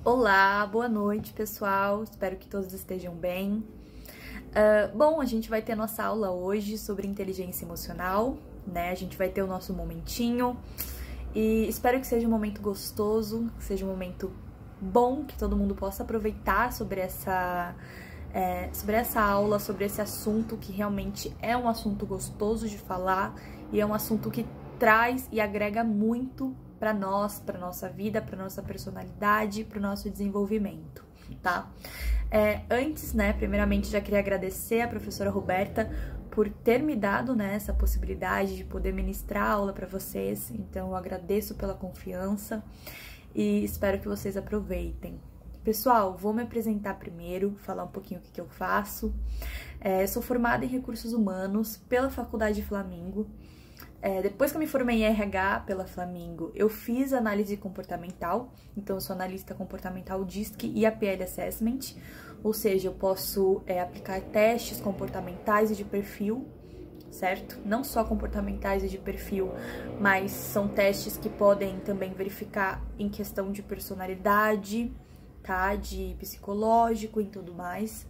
Olá, boa noite, pessoal. Espero que todos estejam bem. Bom, a gente vai ter nossa aula hoje sobre inteligência emocional, né? A gente vai ter o nosso momentinho e espero que seja um momento gostoso, que seja um momento bom, que todo mundo possa aproveitar sobre essa aula, sobre esse assunto que realmente é um assunto gostoso de falar e é um assunto que traz e agrega muito para nós, para nossa vida, para nossa personalidade, para o nosso desenvolvimento, tá? Antes, né, primeiramente já queria agradecer a professora Roberta por ter me dado, né, essa possibilidade de poder ministrar a aula para vocês, então eu agradeço pela confiança e espero que vocês aproveitem. Pessoal, vou me apresentar primeiro, falar um pouquinho o que eu faço. Eu sou formada em Recursos Humanos pela Faculdade Flamingo. Depois que eu me formei em RH pela Flamingo, eu fiz análise comportamental, então eu sou analista comportamental DISC e APL Assessment, ou seja, eu posso aplicar testes comportamentais e de perfil, certo? Não só comportamentais e de perfil, mas são testes que podem também verificar em questão de personalidade, tá? De psicológico e tudo mais.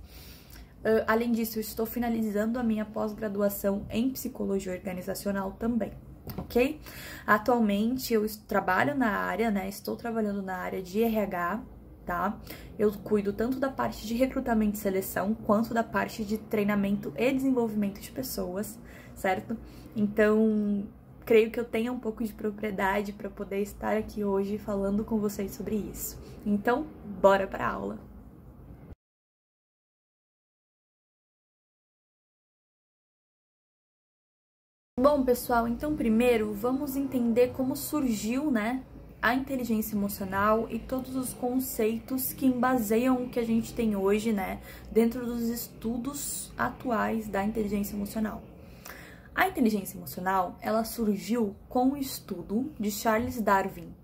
Além disso, eu estou finalizando a minha pós-graduação em psicologia organizacional também, ok? Atualmente eu trabalho na área, né? Estou trabalhando na área de RH, tá? Eu cuido tanto da parte de recrutamento e seleção, quanto da parte de treinamento e desenvolvimento de pessoas, certo? Então, creio que eu tenha um pouco de propriedade para poder estar aqui hoje falando com vocês sobre isso. Então, bora para a aula! Bom, pessoal, então primeiro vamos entender como surgiu, né, a inteligência emocional e todos os conceitos que embaseiam o que a gente tem hoje, né, dentro dos estudos atuais da inteligência emocional. A inteligência emocional, ela surgiu com o estudo de Charles Darwin.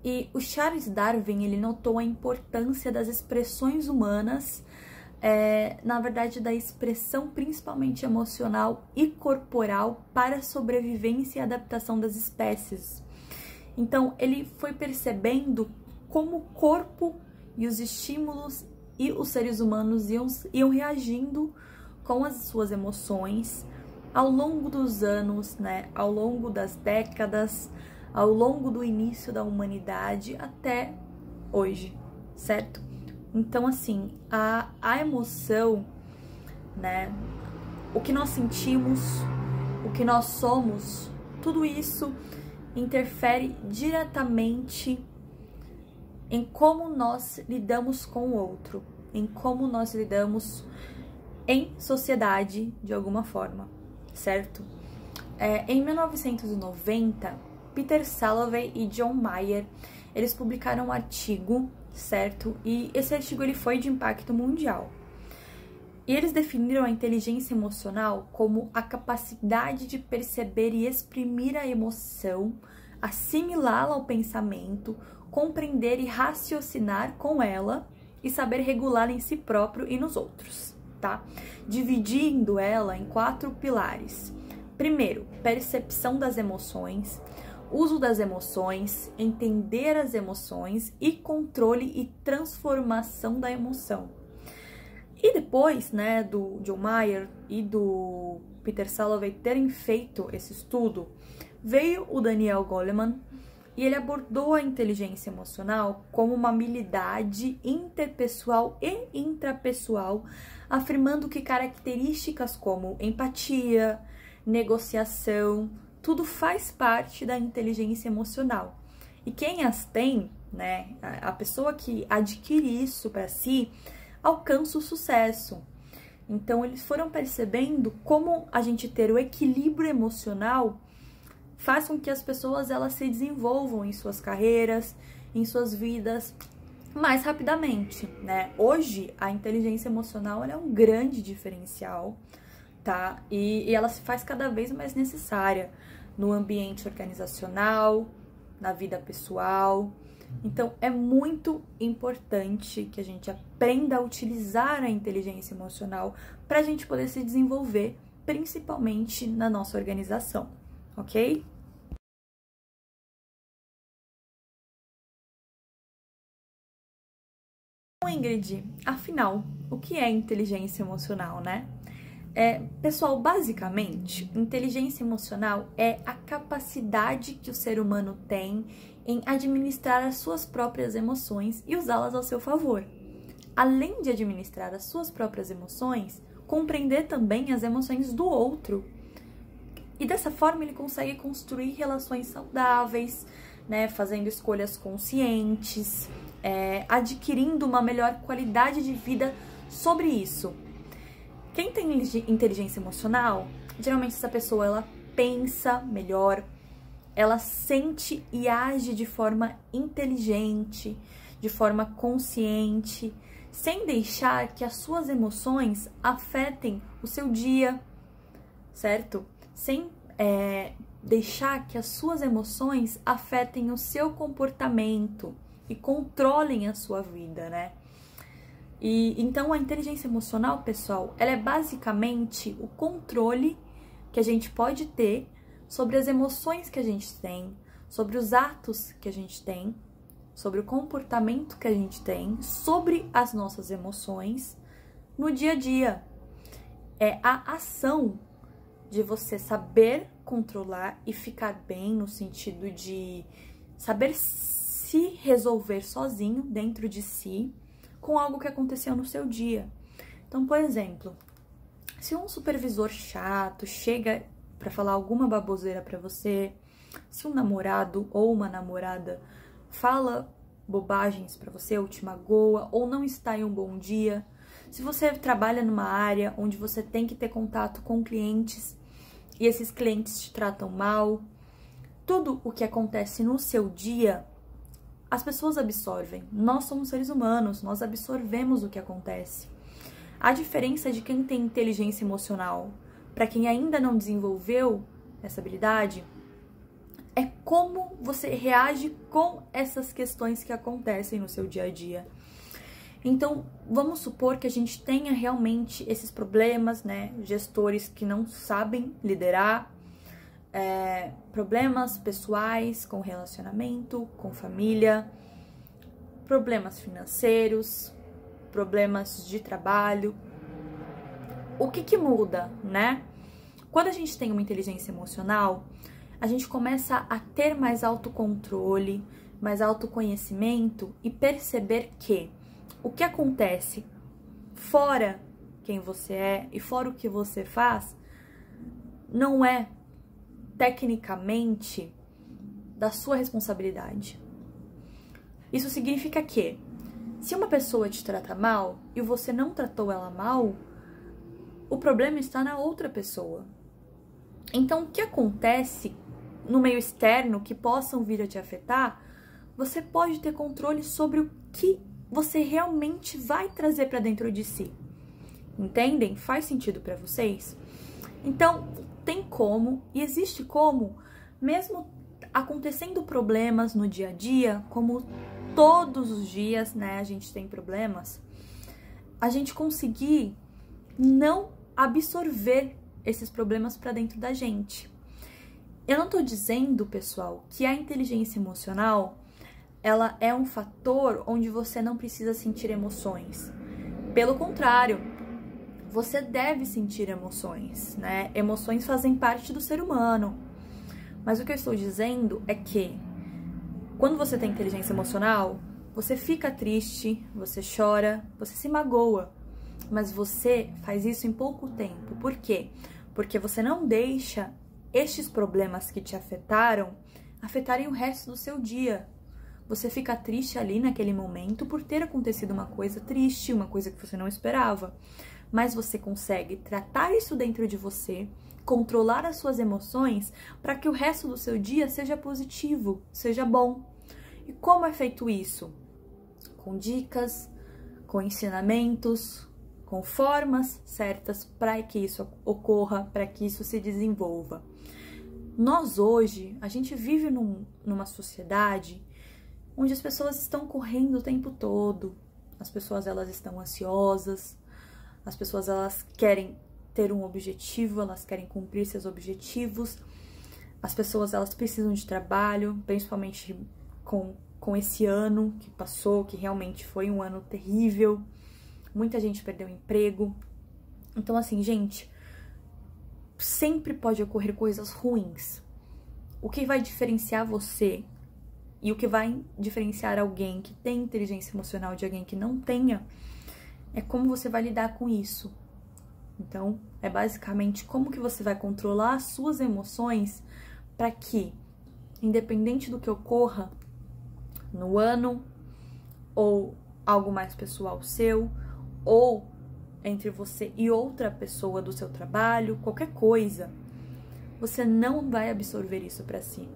E o Charles Darwin, ele notou a importância das expressões humanas, na verdade, da expressão principalmente emocional e corporal para a sobrevivência e adaptação das espécies. Então, ele foi percebendo como o corpo e os estímulos e os seres humanos iam reagindo com as suas emoções ao longo dos anos, né, ao longo das décadas, ao longo do início da humanidade até hoje, certo? Então, assim, a emoção, né, o que nós sentimos, o que nós somos, tudo isso interfere diretamente em como nós lidamos com o outro, em como nós lidamos em sociedade de alguma forma, certo? Em 1990, Peter Salovey e John Mayer, eles publicaram um artigo, certo? E esse artigo ele foi de impacto mundial. E eles definiram a inteligência emocional como a capacidade de perceber e exprimir a emoção, assimilá-la ao pensamento, compreender e raciocinar com ela e saber regulá-la em si próprio e nos outros, tá? Dividindo ela em 4 pilares. Primeiro, percepção das emoções, uso das emoções, entender as emoções e controle e transformação da emoção. E depois, né, do John Mayer e do Peter Salovey terem feito esse estudo, veio o Daniel Goleman e ele abordou a inteligência emocional como uma habilidade interpessoal e intrapessoal, afirmando que características como empatia, negociação, tudo faz parte da inteligência emocional. E quem as tem, né, a pessoa que adquire isso para si, alcança o sucesso. Então, eles foram percebendo como a gente ter o equilíbrio emocional faz com que as pessoas elas se desenvolvam em suas carreiras, em suas vidas mais rapidamente, né? Hoje, a inteligência emocional ela é um grande diferencial, tá? E ela se faz cada vez mais necessária no ambiente organizacional, na vida pessoal. Então, é muito importante que a gente aprenda a utilizar a inteligência emocional para a gente poder se desenvolver, principalmente na nossa organização, ok? Ingrid, afinal, o que é inteligência emocional, né? Pessoal, basicamente, inteligência emocional é a capacidade que o ser humano tem em administrar as suas próprias emoções e usá-las ao seu favor. Além de administrar as suas próprias emoções, compreender também as emoções do outro. E dessa forma ele consegue construir relações saudáveis, né, fazendo escolhas conscientes, adquirindo uma melhor qualidade de vida sobre isso. Quem tem inteligência emocional, geralmente essa pessoa ela pensa melhor, ela sente e age de forma inteligente, de forma consciente, sem deixar que as suas emoções afetem o seu dia, certo? Sem deixar que as suas emoções afetem o seu comportamento e controlem a sua vida, né? E então a inteligência emocional, pessoal, ela é basicamente o controle que a gente pode ter sobre as emoções que a gente tem, sobre os atos que a gente tem, sobre o comportamento que a gente tem, sobre as nossas emoções no dia a dia. É a ação de você saber controlar e ficar bem no sentido de saber se resolver sozinho dentro de si com algo que aconteceu no seu dia. Então, por exemplo, se um supervisor chato chega para falar alguma baboseira para você, se um namorado ou uma namorada fala bobagens para você, ou te magoa, ou não está em um bom dia, se você trabalha numa área onde você tem que ter contato com clientes e esses clientes te tratam mal, tudo o que acontece no seu dia, as pessoas absorvem. Nós somos seres humanos, nós absorvemos o que acontece. A diferença de quem tem inteligência emocional para quem ainda não desenvolveu essa habilidade é como você reage com essas questões que acontecem no seu dia a dia. Então, vamos supor que a gente tenha realmente esses problemas, né? Gestores que não sabem liderar, problemas pessoais com relacionamento, com família, problemas financeiros, problemas de trabalho. O que muda, né? Quando a gente tem uma inteligência emocional, a gente começa a ter mais autocontrole, mais autoconhecimento e perceber que o que acontece fora quem você é e fora o que você faz não é tecnicamente da sua responsabilidade. Isso significa que se uma pessoa te trata mal e você não tratou ela mal, o problema está na outra pessoa. Então, o que acontece no meio externo que possam vir a te afetar, você pode ter controle sobre o que você realmente vai trazer para dentro de si. Entendem? Faz sentido para vocês? Então, tem como, e existe como, mesmo acontecendo problemas no dia a dia, como todos os dias, né, a gente tem problemas, a gente conseguir não absorver esses problemas para dentro da gente. Eu não tô dizendo, pessoal, que a inteligência emocional, ela é um fator onde você não precisa sentir emoções. Pelo contrário, você deve sentir emoções, né? Emoções fazem parte do ser humano. Mas o que eu estou dizendo é que quando você tem inteligência emocional, você fica triste, você chora, você se magoa. Mas você faz isso em pouco tempo. Por quê? Porque você não deixa estes problemas que te afetaram afetarem o resto do seu dia. Você fica triste ali naquele momento por ter acontecido uma coisa triste, uma coisa que você não esperava. Mas você consegue tratar isso dentro de você, controlar as suas emoções para que o resto do seu dia seja positivo, seja bom. E como é feito isso? Com dicas, com ensinamentos, com formas certas para que isso ocorra, para que isso se desenvolva. Nós hoje, a gente vive numa sociedade onde as pessoas estão correndo o tempo todo, as pessoas elas estão ansiosas, as pessoas elas querem ter um objetivo, elas querem cumprir seus objetivos, as pessoas elas precisam de trabalho, principalmente com com esse ano que passou, que realmente foi um ano terrível. Muita gente perdeu emprego. Então, assim, gente, sempre pode ocorrer coisas ruins. O que vai diferenciar você e o que vai diferenciar alguém que tem inteligência emocional de alguém que não tenha é como você vai lidar com isso. Então, é basicamente como que você vai controlar as suas emoções para que, independente do que ocorra no ano, ou algo mais pessoal seu, ou entre você e outra pessoa do seu trabalho, qualquer coisa, você não vai absorver isso para si.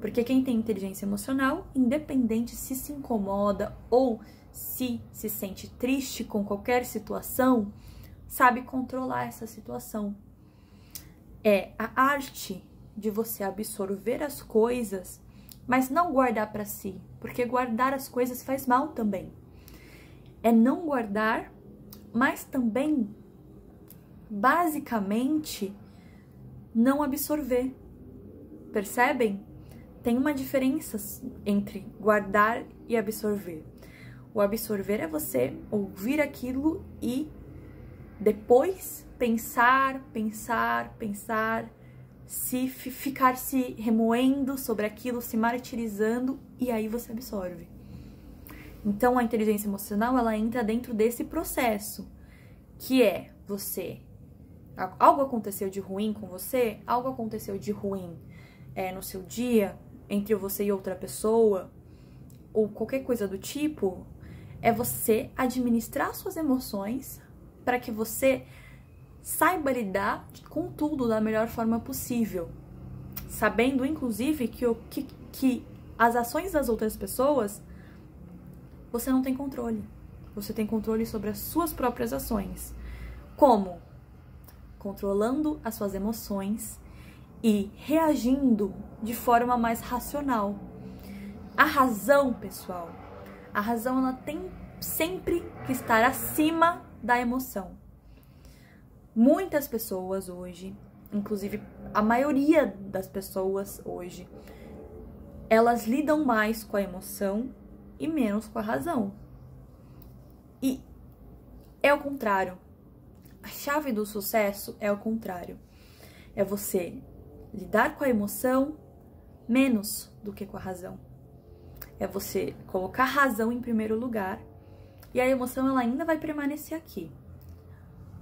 Porque quem tem inteligência emocional, independente se incomoda ou se sente triste com qualquer situação, sabe controlar essa situação. É a arte de você absorver as coisas, mas não guardar para si, porque guardar as coisas faz mal também. É não guardar, mas também, basicamente, não absorver. Percebem? Tem uma diferença entre guardar e absorver. O absorver é você ouvir aquilo e depois pensar, ficar se remoendo sobre aquilo, se martirizando, e aí você absorve. Então, a inteligência emocional, ela entra dentro desse processo, que é você... Algo aconteceu de ruim com você, algo aconteceu de ruim no seu dia, entre você e outra pessoa, ou qualquer coisa do tipo, é você administrar suas emoções para que você saiba lidar com tudo da melhor forma possível, sabendo, inclusive, que as ações das outras pessoas você não tem controle. Você tem controle sobre as suas próprias ações. Como? Controlando as suas emoções e reagindo de forma mais racional. A razão, pessoal, a razão ela tem sempre que estar acima da emoção. Muitas pessoas hoje, inclusive a maioria das pessoas hoje, elas lidam mais com a emoção e menos com a razão. E é o contrário. A chave do sucesso é o contrário. É você lidar com a emoção menos do que com a razão. É você colocar a razão em primeiro lugar e a emoção ela ainda vai permanecer aqui.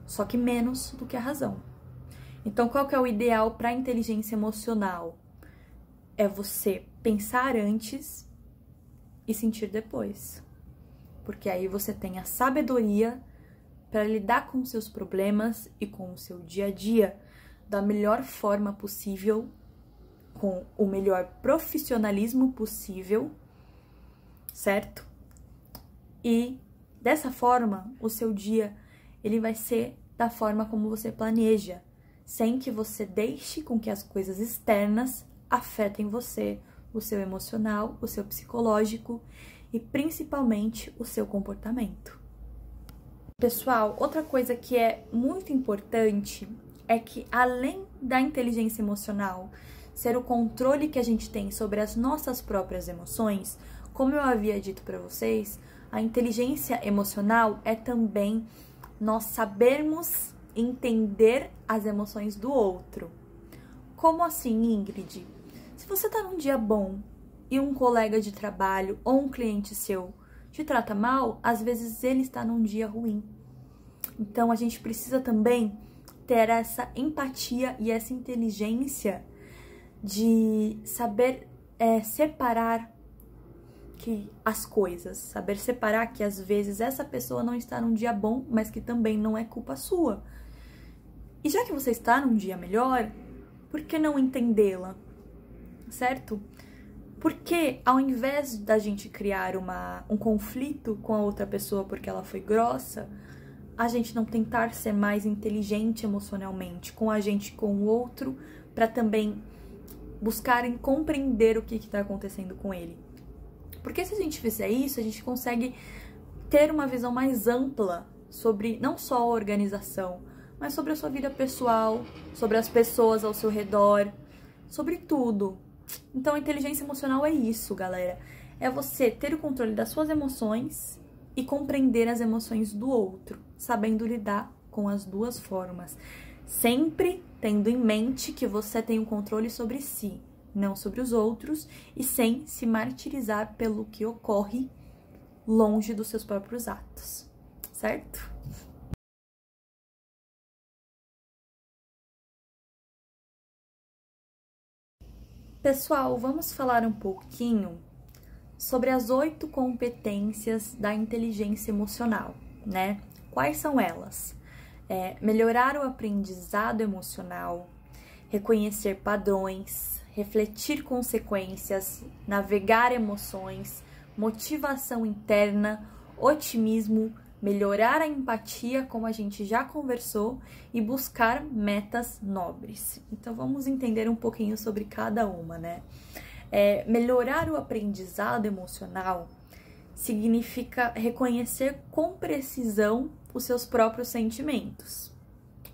Só que menos do que a razão. Então, qual que é o ideal para a inteligência emocional? É você pensar antes e sentir depois. Porque aí você tem a sabedoria para lidar com os seus problemas e com o seu dia a dia da melhor forma possível, com o melhor profissionalismo possível, certo? E dessa forma, o seu dia ele vai ser da forma como você planeja, sem que você deixe com que as coisas externas afetem você, o seu emocional, o seu psicológico e principalmente o seu comportamento. Pessoal, outra coisa que é muito importante é que além da inteligência emocional ser o controle que a gente tem sobre as nossas próprias emoções, como eu havia dito para vocês, a inteligência emocional é também nós sabermos entender as emoções do outro. Como assim, Ingrid? Se você tá num dia bom e um colega de trabalho ou um cliente seu te trata mal, às vezes ele está num dia ruim. Então a gente precisa também ter essa empatia e essa inteligência de saber separar as coisas, saber separar que às vezes essa pessoa não está num dia bom, mas que também não é culpa sua. E já que você está num dia melhor, por que não entendê-la? Certo? Porque ao invés da gente criar um conflito com a outra pessoa porque ela foi grossa, a gente não tentar ser mais inteligente emocionalmente com a gente, com o outro, para também buscarem compreender o que está acontecendo com ele. Porque se a gente fizer isso, a gente consegue ter uma visão mais ampla sobre não só a organização, mas sobre a sua vida pessoal, sobre as pessoas ao seu redor, sobre tudo. Então, a inteligência emocional é isso, galera. é você ter o controle das suas emoções e compreender as emoções do outro, sabendo lidar com as duas formas, sempre tendo em mente que você tem o controle sobre si, não sobre os outros, e sem se martirizar pelo que ocorre longe dos seus próprios atos, certo? Pessoal, vamos falar um pouquinho sobre as 8 competências da inteligência emocional, né? Quais são elas? Melhorar o aprendizado emocional, reconhecer padrões, refletir consequências, navegar emoções, motivação interna, otimismo, melhorar a empatia, como a gente já conversou, e buscar metas nobres. Então vamos entender um pouquinho sobre cada uma, né? Melhorar o aprendizado emocional significa reconhecer com precisão os seus próprios sentimentos,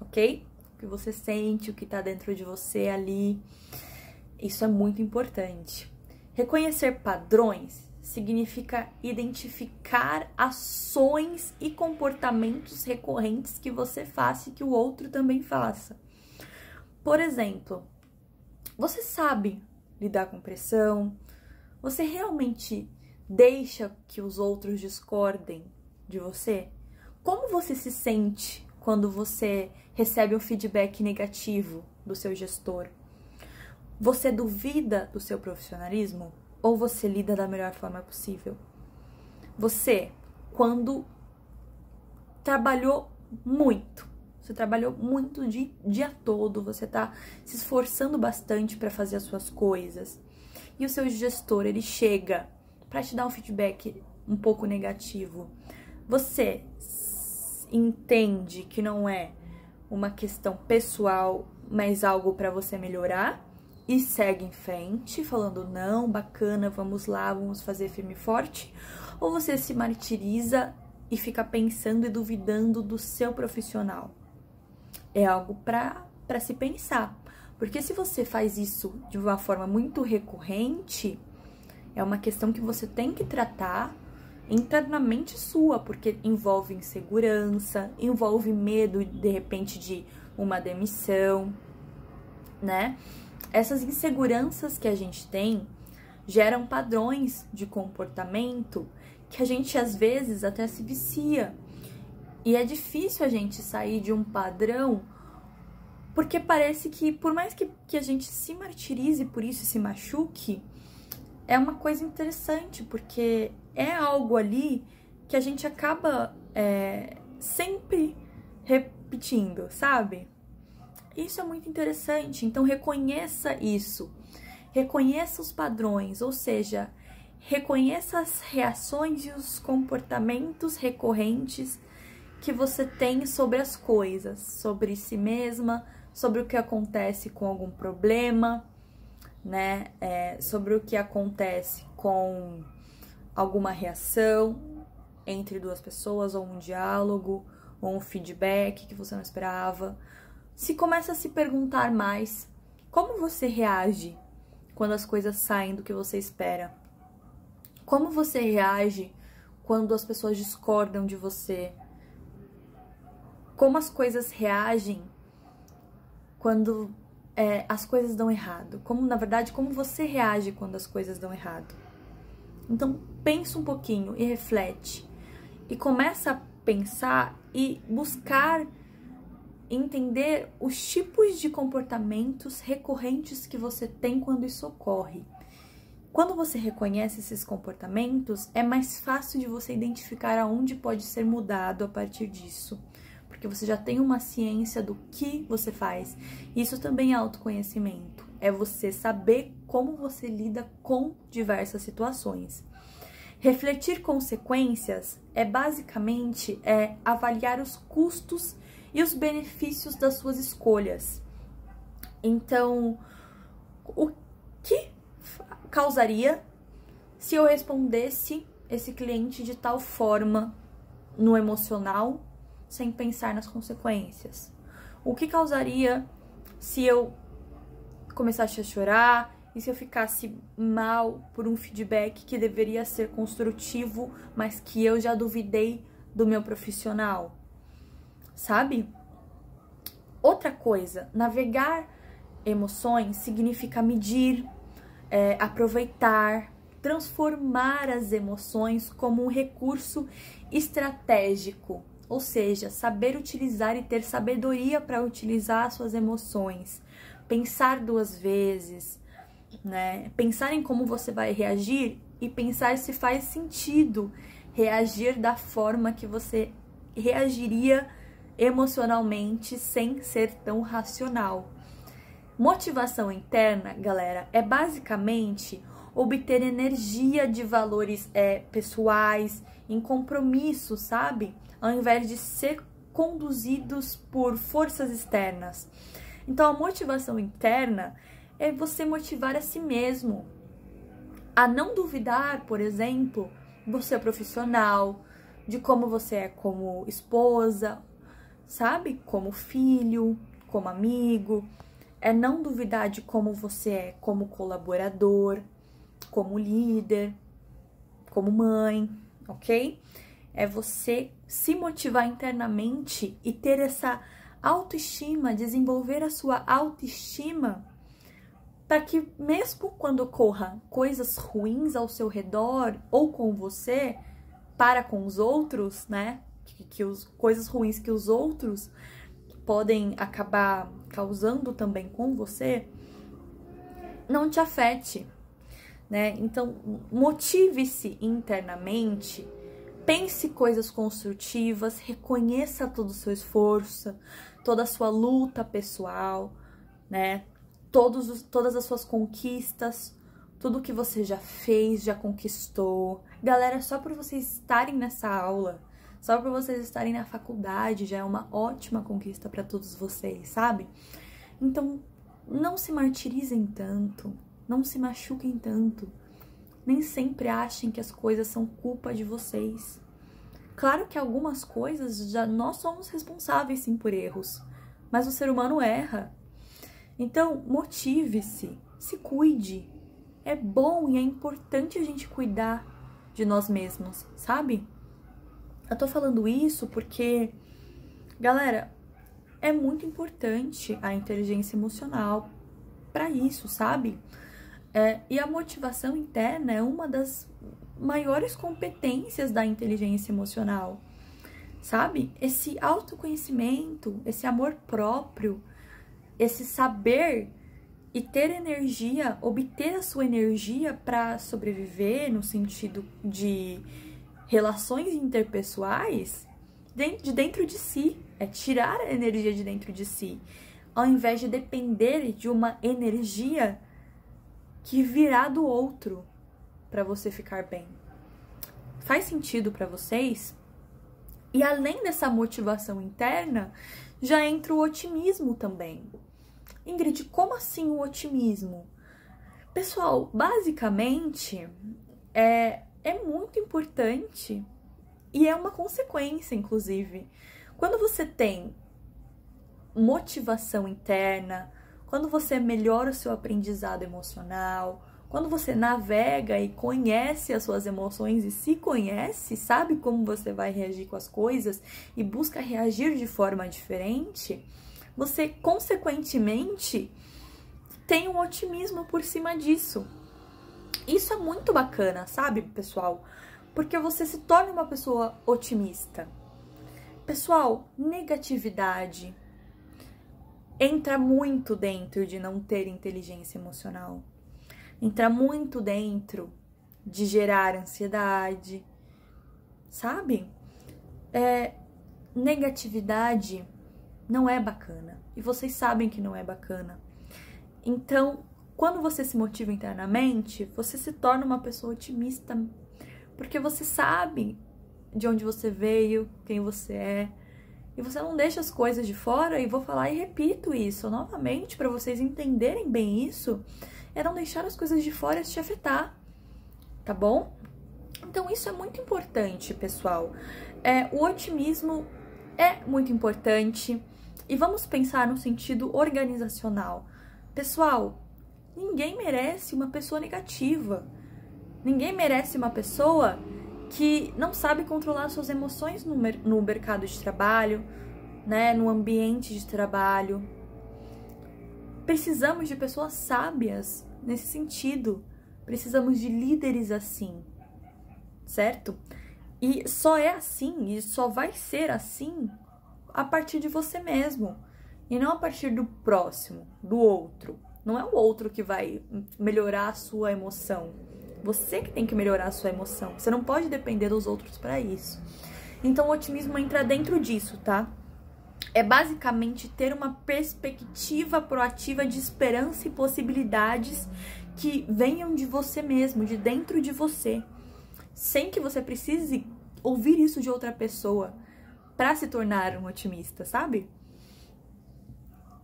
ok? O que você sente, o que tá dentro de você ali, isso é muito importante. Reconhecer padrões significa identificar ações e comportamentos recorrentes que você faça e que o outro também faça. Por exemplo, você sabe lidar com pressão? Você realmente deixa que os outros discordem de você? Como você se sente quando você recebe um feedback negativo do seu gestor? Você duvida do seu profissionalismo ou você lida da melhor forma possível? Você, quando trabalhou muito, você trabalhou muito o dia todo, você tá se esforçando bastante para fazer as suas coisas, e o seu gestor, ele chega para te dar um feedback um pouco negativo, você entende que não é uma questão pessoal, mas algo para você melhorar e segue em frente, falando não, bacana, vamos lá, vamos fazer firme e forte? Ou você se martiriza e fica pensando e duvidando do seu profissional? É algo para se pensar, porque se você faz isso de uma forma muito recorrente, é uma questão que você tem que tratar internamente sua, porque envolve insegurança, envolve medo, de repente, de uma demissão, né? Essas inseguranças que a gente tem geram padrões de comportamento que a gente, às vezes, até se vicia. E é difícil a gente sair de um padrão, porque parece que, por mais que a gente se martirize por isso e se machuque, é uma coisa interessante, porque é algo ali que a gente acaba sempre repetindo, sabe? Isso é muito interessante, então reconheça isso, reconheça os padrões, ou seja, reconheça as reações e os comportamentos recorrentes que você tem sobre as coisas, sobre si mesma, sobre o que acontece com algum problema, né? Sobre o que acontece com alguma reação entre duas pessoas, ou um diálogo, ou um feedback que você não esperava. Se começa a se perguntar mais como você reage quando as coisas saem do que você espera. Como você reage quando as pessoas discordam de você. Como as coisas reagem quando as coisas dão errado. Como, na verdade, como você reage quando as coisas dão errado. Então, pensa um pouquinho e reflete. E começa a pensar e buscar entender os tipos de comportamentos recorrentes que você tem quando isso ocorre. Quando você reconhece esses comportamentos, é mais fácil de você identificar aonde pode ser mudado a partir disso, porque você já tem uma ciência do que você faz. Isso também é autoconhecimento, é você saber como você lida com diversas situações. Refletir consequências é basicamente avaliar os custos e os benefícios das suas escolhas. Então, o que causaria se eu respondesse esse cliente de tal forma no emocional, sem pensar nas consequências? O que causaria se eu começasse a chorar E se eu ficasse mal por um feedback que deveria ser construtivo, mas que eu já duvidei do meu profissional? Sabe? Outra coisa, navegar emoções significa medir, aproveitar, transformar as emoções como um recurso estratégico, ou seja, saber utilizar e ter sabedoria para utilizar suas emoções, pensar 2 vezes, né? Pensar em como você vai reagir e pensar se faz sentido reagir da forma que você reagiria emocionalmente sem ser tão racional. Motivação interna, galera, é basicamente obter energia de valores pessoais, em compromisso, sabe? Ao invés de ser conduzidos por forças externas. Então, a motivação interna é você motivar a si mesmo a não duvidar, por exemplo, do seu profissional, de como você é como esposa, sabe? Como filho, como amigo. É não duvidar de como você é como colaborador, como líder, como mãe, ok? É você se motivar internamente e ter essa autoestima, desenvolver a sua autoestima, para que mesmo quando ocorra coisas ruins ao seu redor ou com você, para com os outros, né? Coisas ruins que os outros podem acabar causando também com você, não te afete, né? Então, motive-se internamente, pense coisas construtivas, reconheça todo o seu esforço, toda a sua luta pessoal, né? Todas as suas conquistas, tudo que você já fez, já conquistou. Galera, só por vocês estarem nessa aula, só por vocês estarem na faculdade, já é uma ótima conquista para todos vocês, sabe? Então, não se martirizem tanto, não se machuquem tanto. Nem sempre achem que as coisas são culpa de vocês. Claro que algumas coisas nós somos responsáveis sim por erros, mas o ser humano erra. Então, motive-se, se cuide. É bom e é importante a gente cuidar de nós mesmos, sabe? Eu tô falando isso porque, galera, é muito importante a inteligência emocional para isso, sabe? E a motivação interna é uma das maiores competências da inteligência emocional, sabe? Esse autoconhecimento, esse amor próprio, esse saber e ter energia, obter a sua energia para sobreviver no sentido de relações interpessoais de dentro de si, é tirar a energia de dentro de si, ao invés de depender de uma energia que virá do outro para você ficar bem. Faz sentido para vocês? E além dessa motivação interna, já entra o otimismo também. Ingrid, como assim o otimismo? Pessoal, basicamente é muito importante e é uma consequência, inclusive. Quando você tem motivação interna, quando você melhora o seu aprendizado emocional, quando você navega e conhece as suas emoções e se conhece, sabe como você vai reagir com as coisas e busca reagir de forma diferente, você, consequentemente, tem um otimismo por cima disso. Isso é muito bacana, sabe, pessoal? Porque você se torna uma pessoa otimista. Pessoal, negatividade entra muito dentro de não ter inteligência emocional. Entra muito dentro de gerar ansiedade, sabe? Negatividade não é bacana. E vocês sabem que não é bacana. Então, quando você se motiva internamente, você se torna uma pessoa otimista. Porque você sabe de onde você veio, quem você é. E você não deixa as coisas de fora. E vou falar e repito isso novamente para vocês entenderem bem isso. É não deixar as coisas de fora te afetar. Tá bom? Então, isso é muito importante, pessoal. O otimismo é muito importante. E vamos pensar no sentido organizacional. Pessoal, Ninguém merece uma pessoa negativa. Ninguém merece uma pessoa que não sabe controlar suas emoções no mercado de trabalho, né, no ambiente de trabalho. Precisamos de pessoas sábias nesse sentido. Precisamos de líderes assim, certo? E só é assim, e só vai ser assim a partir de você mesmo. E não a partir do próximo, do outro. Não é o outro que vai melhorar a sua emoção. Você que tem que melhorar a sua emoção. Você não pode depender dos outros para isso. Então o otimismo entra dentro disso, tá? É basicamente ter uma perspectiva proativa de esperança e possibilidades que venham de você mesmo, de dentro de você, sem que você precise ouvir isso de outra pessoa para se tornar um otimista, sabe?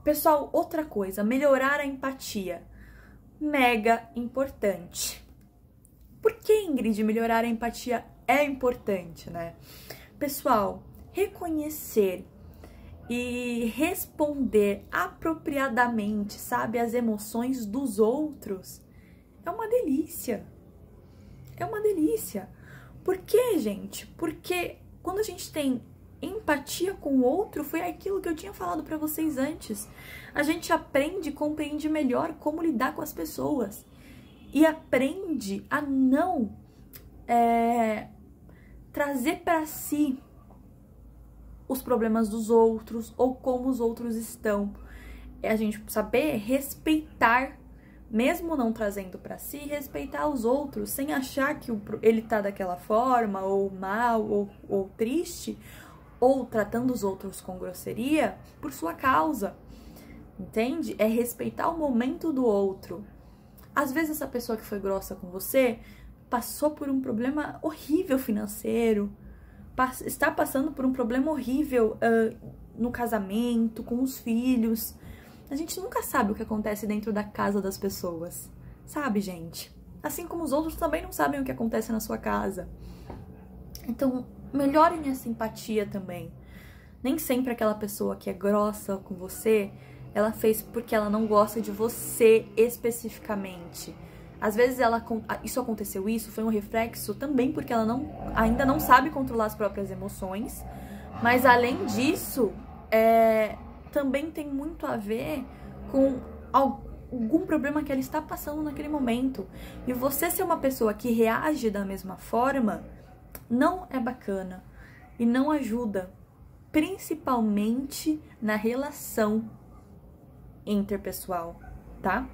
Pessoal, outra coisa, melhorar a empatia. Mega importante. Por que, Ingrid, melhorar a empatia é importante, né? Pessoal, reconhecer e responder apropriadamente, sabe, as emoções dos outros é uma delícia. É uma delícia. Por quê, gente? Porque quando a gente tem empatia com o outro, foi aquilo que eu tinha falado pra vocês antes. A gente aprende e compreende melhor como lidar com as pessoas. E aprende a não trazer pra si os problemas dos outros ou como os outros estão. É a gente saber respeitar, mesmo não trazendo pra si, respeitar os outros, sem achar que ele tá daquela forma, ou mal, ou triste, ou tratando os outros com grosseria por sua causa. Entende? É respeitar o momento do outro. Às vezes essa pessoa que foi grossa com você passou por um problema horrível financeiro, está passando por um problema horrível no casamento, com os filhos. A gente nunca sabe o que acontece dentro da casa das pessoas, sabe, gente? Assim como os outros também não sabem o que acontece na sua casa. Então, melhorem essa empatia também. Nem sempre aquela pessoa que é grossa com você, ela fez porque ela não gosta de você especificamente. Às vezes isso foi um reflexo também porque ela ainda não sabe controlar as próprias emoções. Mas além disso, também tem muito a ver com algum problema que ela está passando naquele momento. E você ser uma pessoa que reage da mesma forma não é bacana e não ajuda, principalmente na relação interpessoal, tá?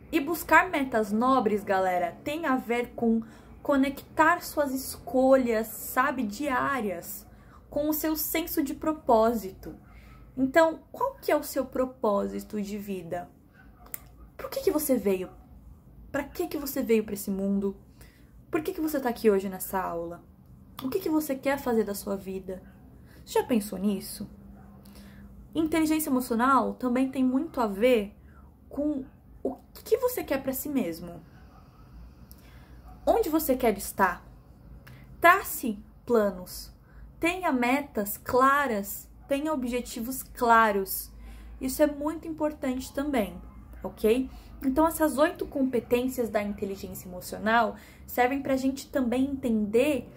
E buscar metas nobres, galera, tem a ver com conectar suas escolhas, sabe, diárias, com o seu senso de propósito. Então, qual que é o seu propósito de vida? Por que você veio? Para que você veio para esse mundo? Por que você tá aqui hoje nessa aula? O que você quer fazer da sua vida? Você já pensou nisso? Inteligência emocional também tem muito a ver com o que você quer para si mesmo. Onde você quer estar? Trace planos. Tenha metas claras. Tenha objetivos claros. Isso é muito importante também, ok? Então, essas 8 competências da inteligência emocional servem para a gente também entender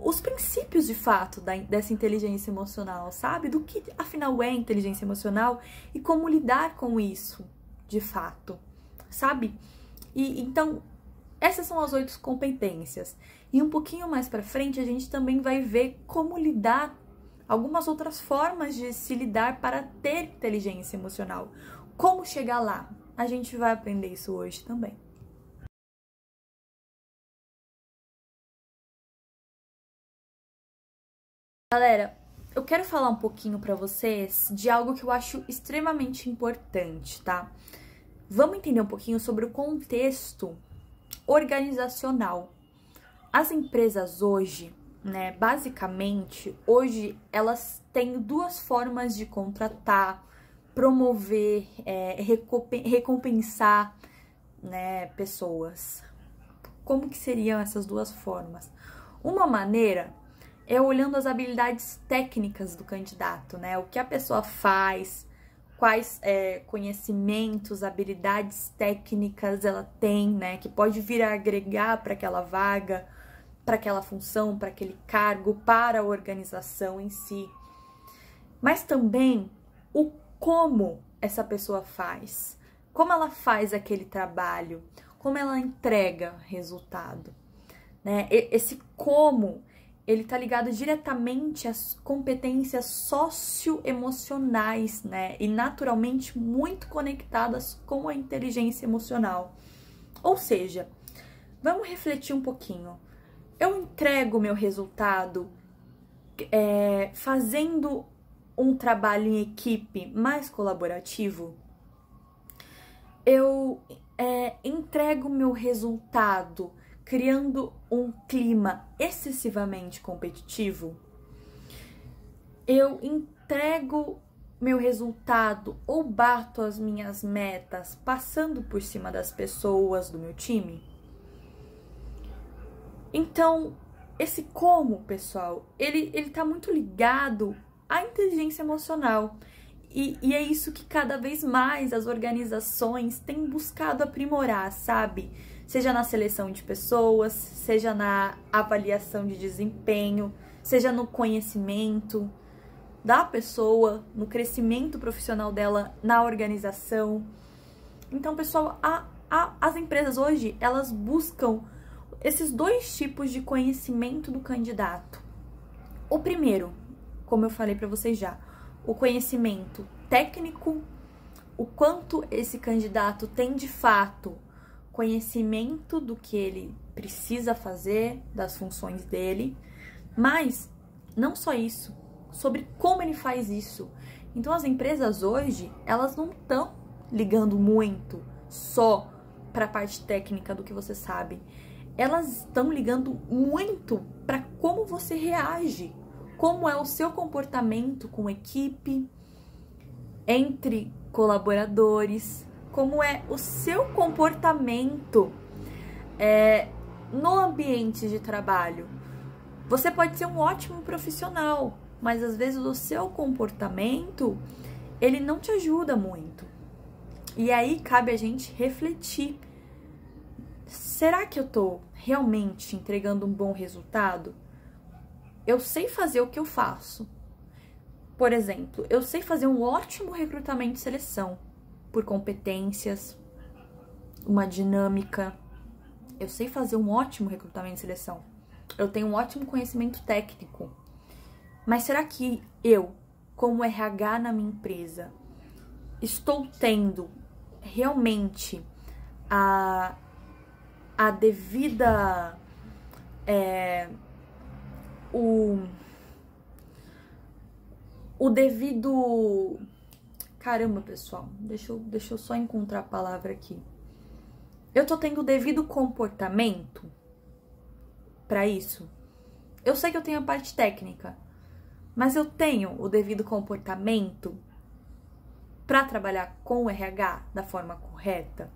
os princípios de fato dessa inteligência emocional, sabe? Do que afinal é inteligência emocional e como lidar com isso de fato, sabe? E então, essas são as 8 competências. E um pouquinho mais pra frente a gente também vai ver como lidar, algumas outras formas de se lidar para ter inteligência emocional. Como chegar lá? A gente vai aprender isso hoje também. Galera, eu quero falar um pouquinho pra vocês de algo que eu acho extremamente importante, tá? Vamos entender um pouquinho sobre o contexto organizacional. As empresas hoje, né, basicamente, hoje elas têm 2 formas de contratar, promover, recompensar, né, pessoas. Como que seriam essas 2 formas? Uma maneira é olhando as habilidades técnicas do candidato, né? O que a pessoa faz, quais conhecimentos, habilidades técnicas ela tem, né, que pode vir a agregar para aquela vaga, para aquela função, para aquele cargo, para a organização em si. Mas também o como essa pessoa faz, como ela faz aquele trabalho, como ela entrega resultado, né? Esse como, ele tá ligado diretamente às competências socioemocionais, né? E naturalmente muito conectadas com a inteligência emocional. Ou seja, vamos refletir um pouquinho. Eu entrego meu resultado fazendo um trabalho em equipe mais colaborativo? Eu entrego meu resultado criando um clima excessivamente competitivo? Eu entrego meu resultado ou bato as minhas metas passando por cima das pessoas do meu time? Então, esse como, pessoal, ele tá muito ligado à inteligência emocional. E é isso que cada vez mais as organizações têm buscado aprimorar, sabe? Seja na seleção de pessoas, seja na avaliação de desempenho, seja no conhecimento da pessoa, no crescimento profissional dela na organização. Então, pessoal, as empresas hoje, elas buscam esses dois tipos de conhecimento do candidato. O primeiro, como eu falei para vocês já, o conhecimento técnico, o quanto esse candidato tem de fato conhecimento do que ele precisa fazer, das funções dele, mas não só isso, sobre como ele faz isso. Então as empresas hoje, elas não estão ligando muito só para a parte técnica do que você sabe. Elas estão ligando muito para como você reage, como é o seu comportamento com equipe, entre colaboradores, como é o seu comportamento no ambiente de trabalho. Você pode ser um ótimo profissional, mas às vezes o seu comportamento, ele não te ajuda muito. E aí cabe a gente refletir. Será que eu tô realmente entregando um bom resultado? Eu sei fazer o que eu faço. Por exemplo, eu sei fazer um ótimo recrutamento e seleção por competências, uma dinâmica. Eu sei fazer um ótimo recrutamento e seleção. Eu tenho um ótimo conhecimento técnico. Mas será que eu, como RH na minha empresa, estou tendo realmente a devida o devido... Caramba, pessoal, deixa eu só encontrar a palavra aqui. Eu tô tendo o devido comportamento para isso? Eu sei que eu tenho a parte técnica, mas eu tenho o devido comportamento para trabalhar com o RH da forma correta,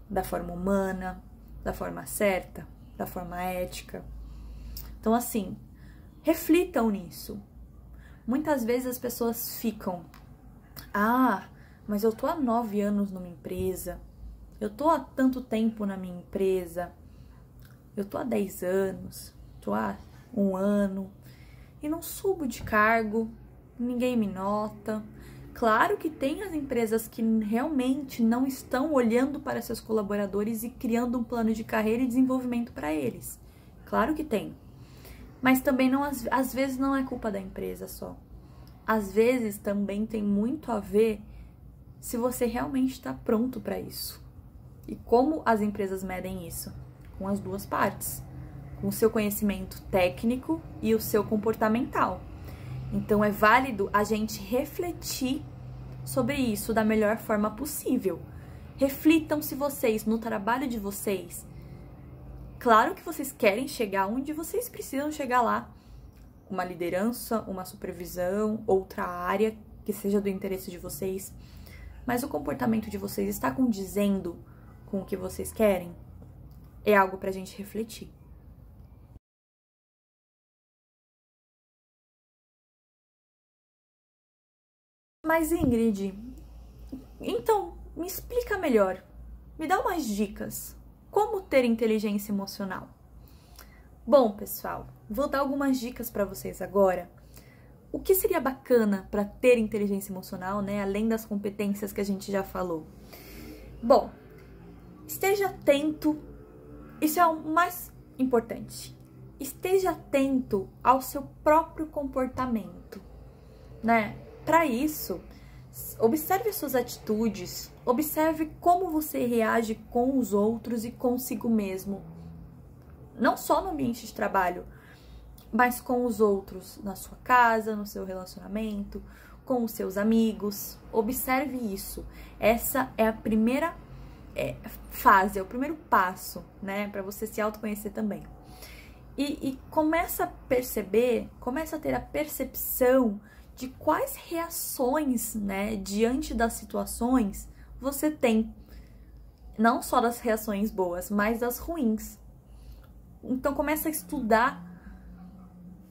da forma humana, da forma certa, da forma ética? Então, assim, reflitam nisso. Muitas vezes as pessoas ficam: mas eu tô há 9 anos numa empresa, eu tô há tanto tempo na minha empresa, eu tô há 10 anos, tô há 1 ano, e não subo de cargo, ninguém me nota. Claro que tem as empresas que realmente não estão olhando para seus colaboradores e criando um plano de carreira e desenvolvimento para eles. Claro que tem. Mas também não, às vezes não é culpa da empresa só. Às vezes também tem muito a ver se você realmente está pronto para isso. E como as empresas medem isso? Com as duas partes. Com o seu conhecimento técnico e o seu comportamental. Então é válido a gente refletir sobre isso da melhor forma possível. Reflitam se vocês, no trabalho de vocês, claro que vocês querem chegar onde vocês precisam chegar lá. Uma liderança, uma supervisão, outra área que seja do interesse de vocês. Mas o comportamento de vocês está condizendo com o que vocês querem? É algo pra gente refletir. Mas, Ingrid, Então, me explica melhor. Me dá umas dicas. Como ter inteligência emocional? Bom, pessoal, vou dar algumas dicas para vocês agora. O que seria bacana para ter inteligência emocional, né? Além das competências que a gente já falou. Bom, esteja atento. Isso é o mais importante. Esteja atento ao seu próprio comportamento, né? Para isso, observe as suas atitudes, observe como você reage com os outros e consigo mesmo. Não só no ambiente de trabalho, mas com os outros, na sua casa, no seu relacionamento, com os seus amigos. Observe isso. Essa é a primeira fase, é o primeiro passo, né? Para você se autoconhecer também. E começa a perceber, começa a ter a percepção de quais reações, né, diante das situações você tem. Não só das reações boas, mas das ruins. Então começa a estudar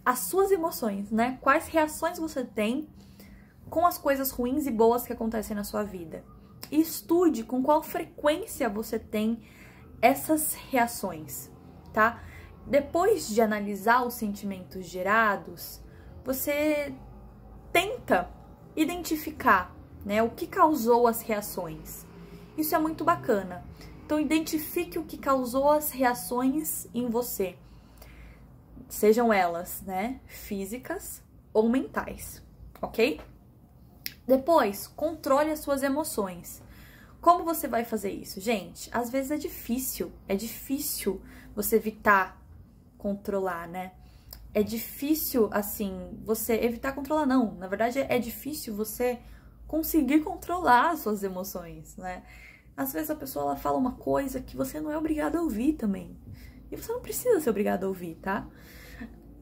as suas emoções, né? Quais reações você tem com as coisas ruins e boas que acontecem na sua vida. E estude com qual frequência você tem essas reações, tá? Depois de analisar os sentimentos gerados, você tenta identificar, né, o que causou as reações. Isso é muito bacana. Então, identifique o que causou as reações em você. Sejam elas, né, físicas ou mentais, ok? Depois, controle as suas emoções. Como você vai fazer isso? Gente, às vezes é difícil você evitar controlar, né? É difícil, assim, você evitar controlar, não. Na verdade, é difícil você conseguir controlar as suas emoções, né? Às vezes a pessoa ela fala uma coisa que você não é obrigado a ouvir também. E você não precisa ser obrigado a ouvir, tá?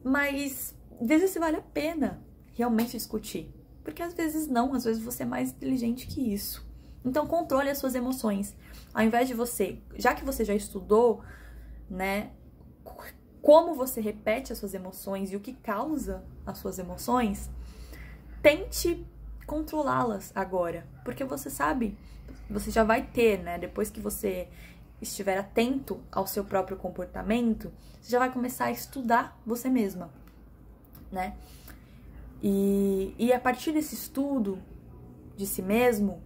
Mas, às vezes vale a pena realmente discutir. Porque às vezes não, às vezes você é mais inteligente que isso. Então, controle as suas emoções. Ao invés de você, já que você já estudou, né, como você repete as suas emoções e o que causa as suas emoções, tente controlá-las agora. Porque você sabe, você já vai ter, né, depois que você estiver atento ao seu próprio comportamento, você já vai começar a estudar você mesma, né? E a partir desse estudo de si mesmo,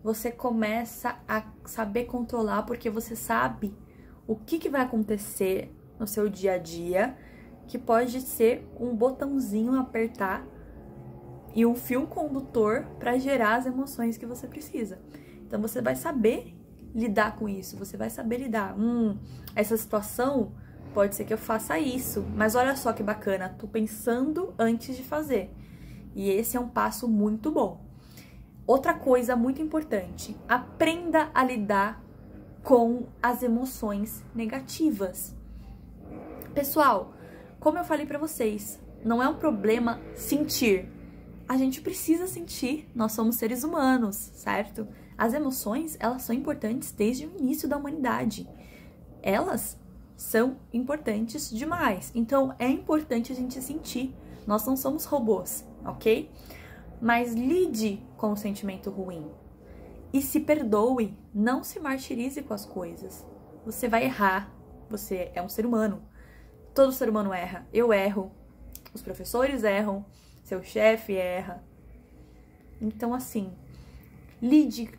você começa a saber controlar, porque você sabe o que vai acontecer no seu dia a dia, que pode ser um botãozinho a apertar e um fio condutor para gerar as emoções que você precisa. Então você vai saber lidar com isso, você vai saber lidar. Essa situação pode ser que eu faça isso, mas olha só que bacana, tô pensando antes de fazer. E esse é um passo muito bom. Outra coisa muito importante, aprenda a lidar com as emoções negativas. Pessoal, como eu falei pra vocês, não é um problema sentir. A gente precisa sentir, nós somos seres humanos, certo? As emoções, elas são importantes desde o início da humanidade. Elas são importantes demais. Então, é importante a gente sentir. Nós não somos robôs, ok? Mas lide com o sentimento ruim. E se perdoe, não se martirize com as coisas. Você vai errar, você é um ser humano. Todo ser humano erra. Eu erro, os professores erram, seu chefe erra. Então, assim, lide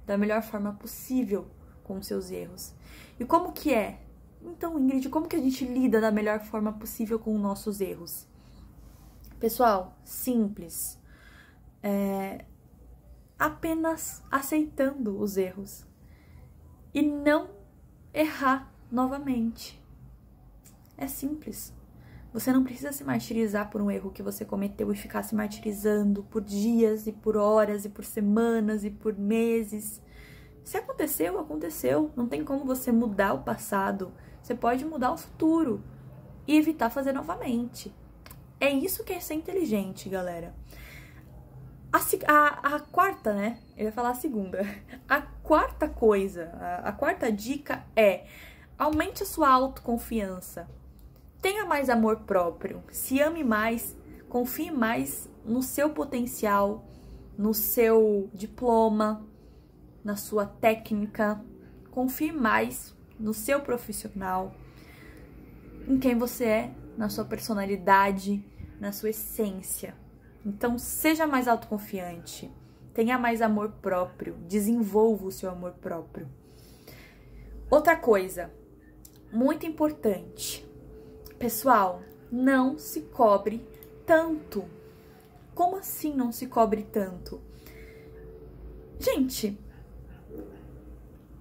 da melhor forma possível com os seus erros. E como que é? Então, Ingrid, como que a gente lida da melhor forma possível com os nossos erros? Pessoal, simples. Apenas aceitando os erros. E não errar novamente. É simples. Você não precisa se martirizar por um erro que você cometeu e ficar se martirizando por dias e por horas e por semanas e por meses. Se aconteceu, aconteceu. Não tem como você mudar o passado. Você pode mudar o futuro e evitar fazer novamente. É isso que é ser inteligente, galera. A quarta, né? Eu ia falar a segunda. A quarta coisa, a quarta dica é: aumente a sua autoconfiança. Tenha mais amor próprio. Se ame mais. Confie mais no seu potencial, no seu diploma, na sua técnica, confie mais no seu profissional, em quem você é, na sua personalidade, na sua essência. Então, seja mais autoconfiante, tenha mais amor próprio, desenvolva o seu amor próprio. Outra coisa, muito importante, pessoal, não se cobre tanto. Como assim não se cobre tanto? Gente,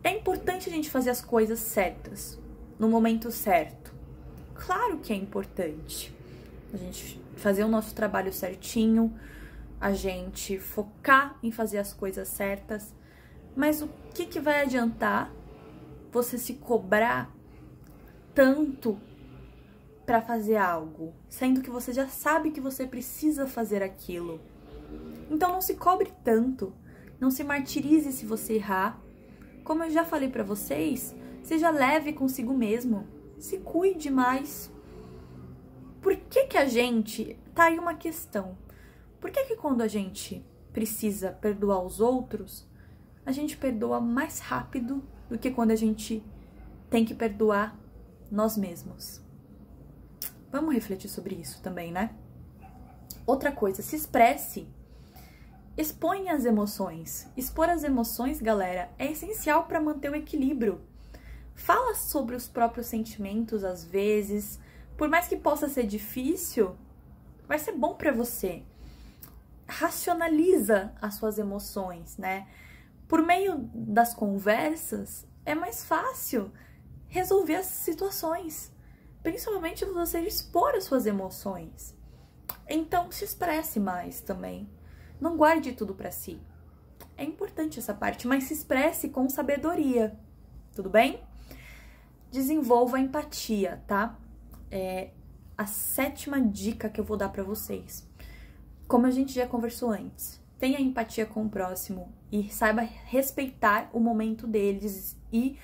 é importante a gente fazer as coisas certas, no momento certo. Claro que é importante a gente fazer o nosso trabalho certinho, a gente focar em fazer as coisas certas, mas o que vai adiantar você se cobrar tanto para fazer algo, sendo que você já sabe que você precisa fazer aquilo? Então não se cobre tanto, não se martirize se você errar. Como eu já falei para vocês, seja leve consigo mesmo, se cuide mais. Por que a gente... Tá aí uma questão. Por que quando a gente precisa perdoar os outros, a gente perdoa mais rápido do que quando a gente tem que perdoar nós mesmos? Vamos refletir sobre isso também, né? Outra coisa, se expresse. Exponha as emoções. Expor as emoções, galera, é essencial para manter o equilíbrio. Fala sobre os próprios sentimentos às vezes. Por mais que possa ser difícil, vai ser bom para você. Racionaliza as suas emoções, né? Por meio das conversas, é mais fácil resolver as situações. Principalmente você expor as suas emoções. Então, se expresse mais também. Não guarde tudo para si. É importante essa parte, mas se expresse com sabedoria. Tudo bem? Desenvolva a empatia, tá? É a 7ª dica que eu vou dar para vocês. Como a gente já conversou antes, tenha empatia com o próximo e saiba respeitar o momento deles e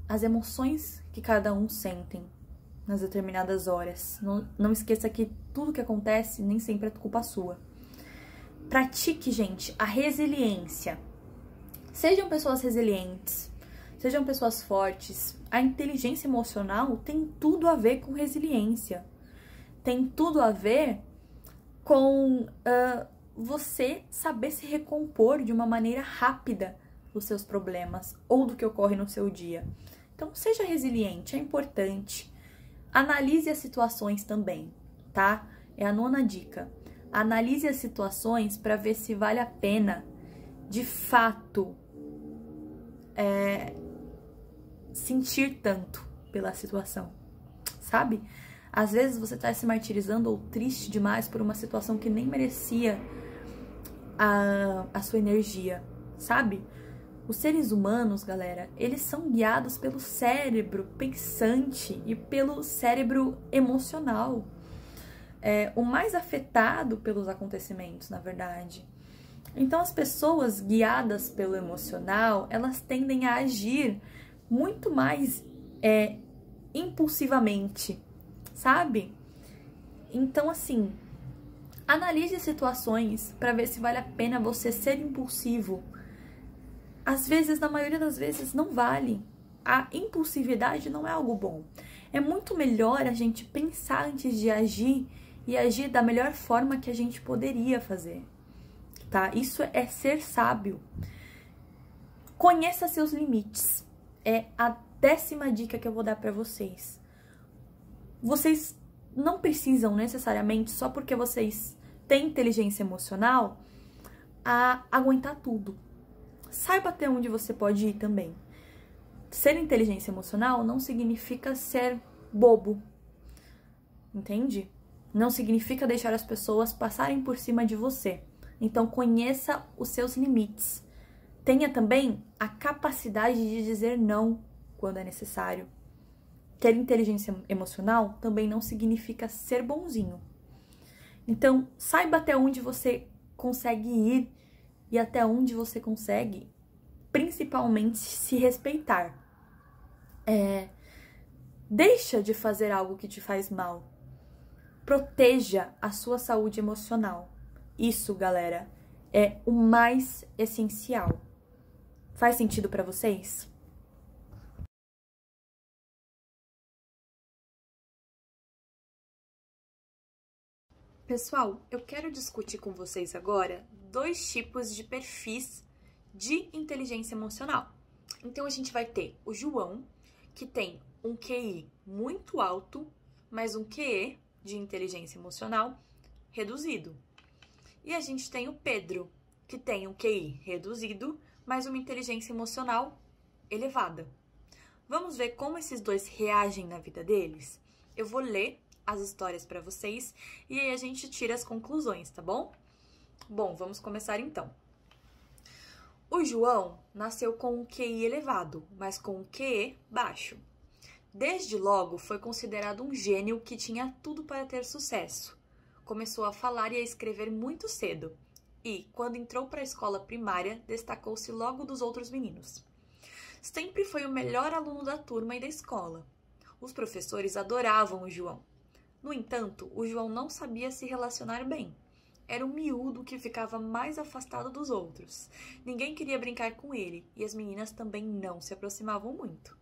as emoções que cada um sentem nas determinadas horas. Não esqueça que tudo que acontece nem sempre é culpa sua. Pratique, gente, a resiliência. Sejam pessoas resilientes, sejam pessoas fortes. A inteligência emocional tem tudo a ver com resiliência. Tem tudo a ver com você saber se recompor de uma maneira rápida dos seus problemas ou do que ocorre no seu dia. Então, seja resiliente, é importante. Analise as situações também, tá? É a 9ª dica. Analise as situações para ver se vale a pena, de fato, sentir tanto pela situação, sabe? Às vezes você tá se martirizando ou triste demais por uma situação que nem merecia a sua energia, sabe? Os seres humanos, galera, eles são guiados pelo cérebro pensante e pelo cérebro emocional. O mais afetado pelos acontecimentos, na verdade. Então, as pessoas guiadas pelo emocional, elas tendem a agir muito mais impulsivamente, sabe? Então, assim, analise as situações para ver se vale a pena você ser impulsivo. Às vezes, na maioria das vezes, não vale. A impulsividade não é algo bom. É muito melhor a gente pensar antes de agir e agir da melhor forma que a gente poderia fazer, tá? Isso é ser sábio. Conheça seus limites. É a 10ª dica que eu vou dar pra vocês. Vocês não precisam necessariamente, só porque vocês têm inteligência emocional, aguentar tudo. Saiba até onde você pode ir também. Ser inteligência emocional não significa ser bobo, entende? Não significa deixar as pessoas passarem por cima de você. Então, conheça os seus limites. Tenha também a capacidade de dizer não quando é necessário. Ter inteligência emocional também não significa ser bonzinho. Então, saiba até onde você consegue ir e até onde você consegue, principalmente, se respeitar. Deixa de fazer algo que te faz mal. Proteja a sua saúde emocional. Isso, galera, é o mais essencial. Faz sentido para vocês? Pessoal, eu quero discutir com vocês agora 2 tipos de perfis de inteligência emocional. Então, a gente vai ter o João, que tem um QI muito alto, mas um QE de inteligência emocional reduzido. E a gente tem o Pedro, que tem um QI reduzido, mas uma inteligência emocional elevada. Vamos ver como esses 2 reagem na vida deles? Eu vou ler as histórias para vocês e aí a gente tira as conclusões, tá bom? Bom, vamos começar então. O João nasceu com um QI elevado, mas com um QE baixo. Desde logo foi considerado um gênio que tinha tudo para ter sucesso. Começou a falar e a escrever muito cedo e, quando entrou para a escola primária, destacou-se logo dos outros meninos. Sempre foi o melhor aluno da turma e da escola. Os professores adoravam o João. No entanto, o João não sabia se relacionar bem. Era um miúdo que ficava mais afastado dos outros. Ninguém queria brincar com ele e as meninas também não se aproximavam muito.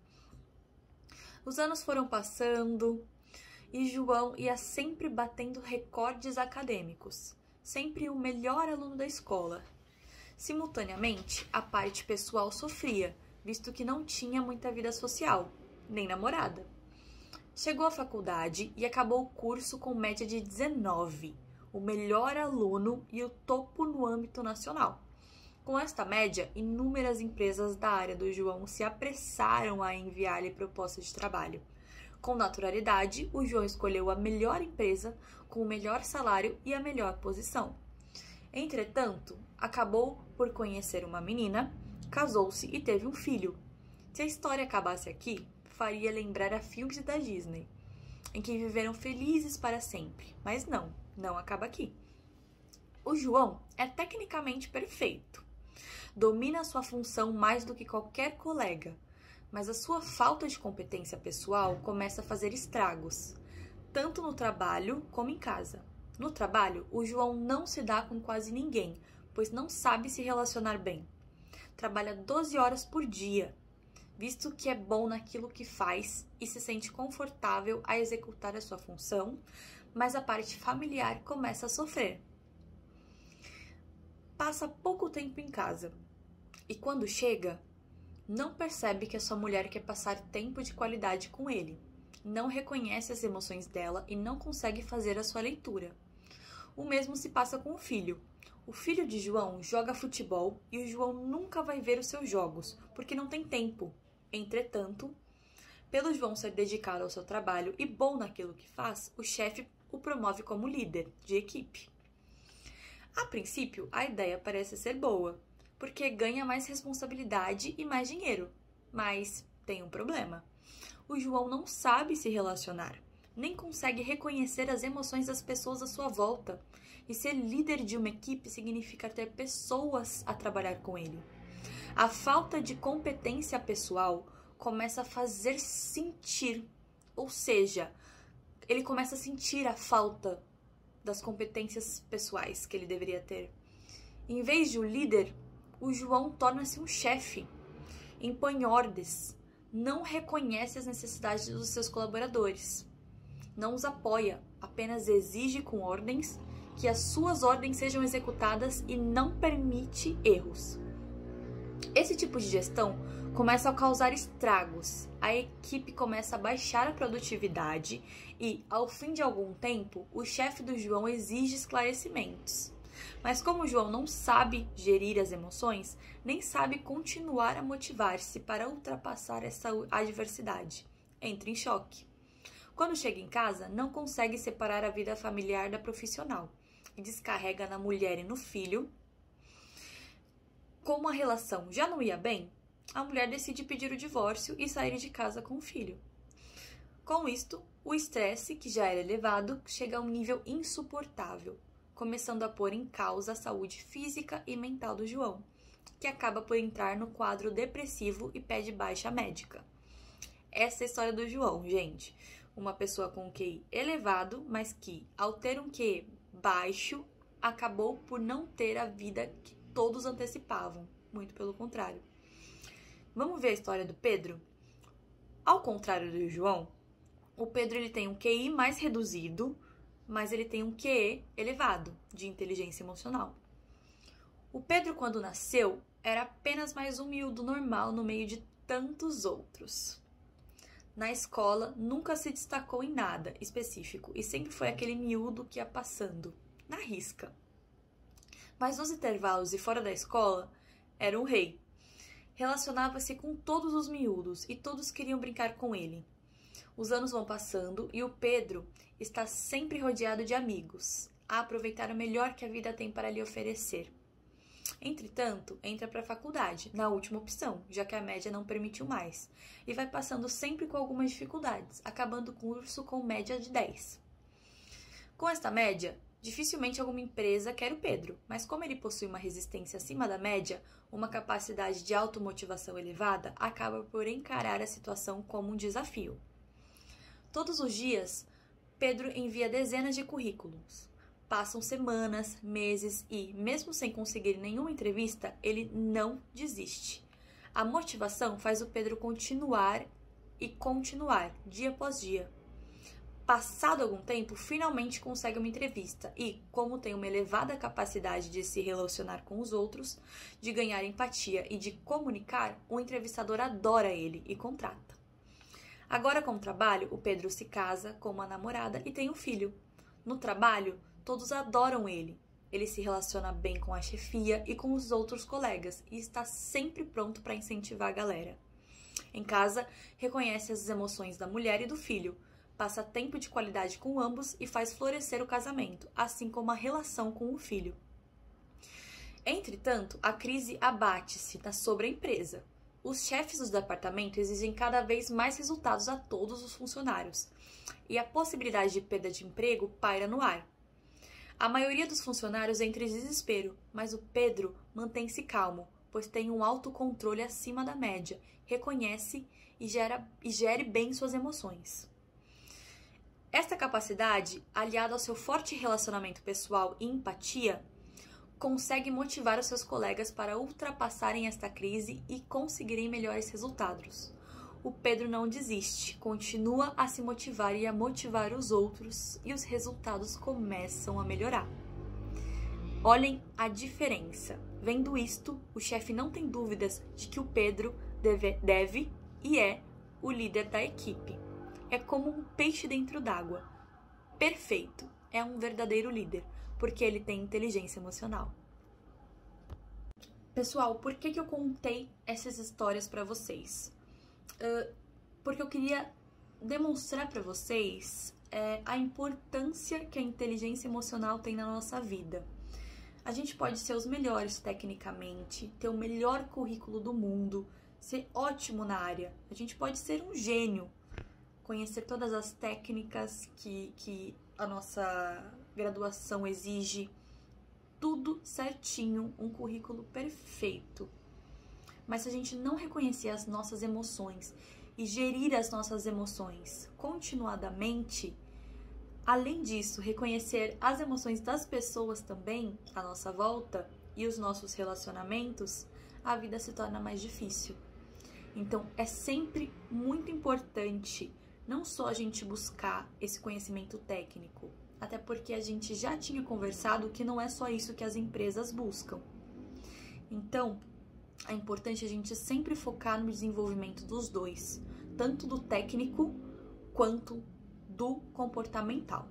Os anos foram passando e João ia sempre batendo recordes acadêmicos. Sempre o melhor aluno da escola. Simultaneamente, a parte pessoal sofria, visto que não tinha muita vida social, nem namorada. Chegou à faculdade e acabou o curso com média de 19, o melhor aluno e o topo no âmbito nacional. Com esta média, inúmeras empresas da área do João se apressaram a enviar-lhe proposta de trabalho. Com naturalidade, o João escolheu a melhor empresa, com o melhor salário e a melhor posição. Entretanto, acabou por conhecer uma menina, casou-se e teve um filho. Se a história acabasse aqui, faria lembrar a filmes da Disney, em que viveram felizes para sempre. Mas não acaba aqui. O João é tecnicamente perfeito. Domina sua função mais do que qualquer colega, mas a sua falta de competência pessoal começa a fazer estragos, tanto no trabalho como em casa. No trabalho, o João não se dá com quase ninguém, pois não sabe se relacionar bem. Trabalha 12 horas por dia, visto que é bom naquilo que faz e se sente confortável a executar a sua função, mas a parte familiar começa a sofrer. Passa pouco tempo em casa e quando chega, não percebe que a sua mulher quer passar tempo de qualidade com ele, não reconhece as emoções dela e não consegue fazer a sua leitura. O mesmo se passa com o filho. O filho de João joga futebol e o João nunca vai ver os seus jogos, porque não tem tempo. Entretanto, pelo João ser dedicado ao seu trabalho e bom naquilo que faz, o chefe o promove como líder de equipe. A princípio, a ideia parece ser boa, porque ganha mais responsabilidade e mais dinheiro. Mas tem um problema. O João não sabe se relacionar, nem consegue reconhecer as emoções das pessoas à sua volta. E ser líder de uma equipe significa ter pessoas a trabalhar com ele. A falta de competência pessoal começa a fazer sentir, ou seja, ele começa a sentir a falta das competências pessoais que ele deveria ter. Em vez de um líder, o João torna-se um chefe, impõe ordens, não reconhece as necessidades dos seus colaboradores, não os apoia, apenas exige com ordens que as suas ordens sejam executadas e não permite erros. Esse tipo de gestão começa a causar estragos, a equipe começa a baixar a produtividade e, ao fim de algum tempo, o chefe do João exige esclarecimentos. Mas como o João não sabe gerir as emoções, nem sabe continuar a motivar-se para ultrapassar essa adversidade, entra em choque. Quando chega em casa, não consegue separar a vida familiar da profissional e descarrega na mulher e no filho. Como a relação já não ia bem, a mulher decide pedir o divórcio e sair de casa com o filho. Com isto, o estresse, que já era elevado, chega a um nível insuportável, começando a pôr em causa a saúde física e mental do João, que acaba por entrar no quadro depressivo e pede baixa médica. Essa é a história do João, gente. Uma pessoa com QI elevado, mas que, ao ter um QI baixo, acabou por não ter a vida que todos antecipavam, muito pelo contrário. Vamos ver a história do Pedro? Ao contrário do João, o Pedro ele tem um QI mais reduzido, mas ele tem um QE elevado de inteligência emocional. O Pedro, quando nasceu, era apenas mais um miúdo normal no meio de tantos outros. Na escola, nunca se destacou em nada específico e sempre foi aquele miúdo que ia passando, na risca. Mas nos intervalos e fora da escola, era um rei. Relacionava-se com todos os miúdos e todos queriam brincar com ele. Os anos vão passando e o Pedro está sempre rodeado de amigos, a aproveitar o melhor que a vida tem para lhe oferecer. Entretanto, entra para a faculdade, na última opção, já que a média não permitiu mais, e vai passando sempre com algumas dificuldades, acabando o curso com média de 10. Com esta média, dificilmente alguma empresa quer o Pedro, mas como ele possui uma resistência acima da média, uma capacidade de automotivação elevada, acaba por encarar a situação como um desafio. Todos os dias, Pedro envia dezenas de currículos. Passam semanas, meses e, mesmo sem conseguir nenhuma entrevista, ele não desiste. A motivação faz o Pedro continuar, dia após dia. Passado algum tempo, finalmente consegue uma entrevista e, como tem uma elevada capacidade de se relacionar com os outros, de ganhar empatia e de comunicar, o entrevistador adora ele e contrata. Agora, com o trabalho, o Pedro se casa com uma namorada e tem um filho. No trabalho, todos adoram ele. Ele se relaciona bem com a chefia e com os outros colegas e está sempre pronto para incentivar a galera. Em casa, reconhece as emoções da mulher e do filho, passa tempo de qualidade com ambos e faz florescer o casamento, assim como a relação com o filho. Entretanto, a crise abate-se sobre a empresa. Os chefes do departamento exigem cada vez mais resultados a todos os funcionários, e a possibilidade de perda de emprego paira no ar. A maioria dos funcionários entra em desespero, mas o Pedro mantém-se calmo, pois tem um autocontrole acima da média, reconhece e gere bem suas emoções. Esta capacidade, aliada ao seu forte relacionamento pessoal e empatia, consegue motivar os seus colegas para ultrapassarem esta crise e conseguirem melhores resultados. O Pedro não desiste, continua a se motivar e a motivar os outros e os resultados começam a melhorar. Olhem a diferença. Vendo isto, o chefe não tem dúvidas de que o Pedro deve e é o líder da equipe. É como um peixe dentro d'água. Perfeito, é um verdadeiro líder, porque ele tem inteligência emocional. Pessoal, por que eu contei essas histórias para vocês? Porque eu queria demonstrar para vocês a importância que a inteligência emocional tem na nossa vida. A gente pode ser os melhores tecnicamente, ter o melhor currículo do mundo, ser ótimo na área. A gente pode ser um gênio, conhecer todas as técnicas que a nossa graduação exige, tudo certinho, um currículo perfeito. Mas se a gente não reconhecer as nossas emoções e gerir as nossas emoções continuadamente, além disso, reconhecer as emoções das pessoas também à nossa volta e os nossos relacionamentos, a vida se torna mais difícil. Então, é sempre muito importante não só a gente buscar esse conhecimento técnico, até porque a gente já tinha conversado que não é só isso que as empresas buscam. Então, é importante a gente sempre focar no desenvolvimento dos dois, tanto do técnico quanto do comportamental.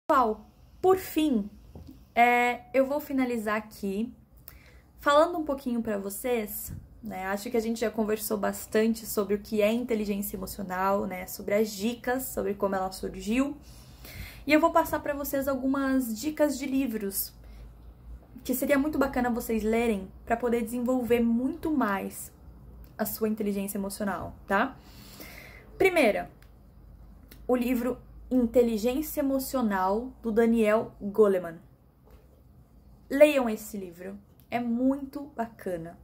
Pessoal, por fim, eu vou finalizar aqui falando um pouquinho para vocês, né? Acho que a gente já conversou bastante sobre o que é inteligência emocional, né? Sobre as dicas, sobre como ela surgiu. E eu vou passar para vocês algumas dicas de livros que seria muito bacana vocês lerem para poder desenvolver muito mais a sua inteligência emocional, tá? Primeira, o livro Inteligência Emocional, do Daniel Goleman. Leiam esse livro, é muito bacana,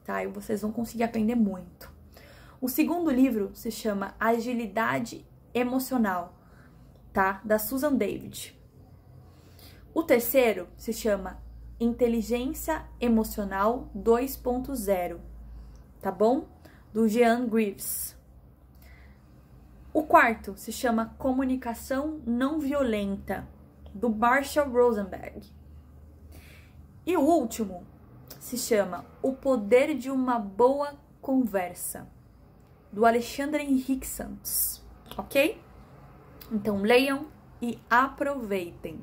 tá? E vocês vão conseguir aprender muito. O segundo livro se chama Agilidade Emocional, tá? Da Susan David. O terceiro se chama Inteligência Emocional 2.0, tá bom? Do Jean Greaves. O quarto se chama Comunicação Não Violenta, do Marshall Rosenberg. E o último se chama O Poder de uma Boa Conversa, do Alexandre Henrique Santos, ok? Então leiam e aproveitem.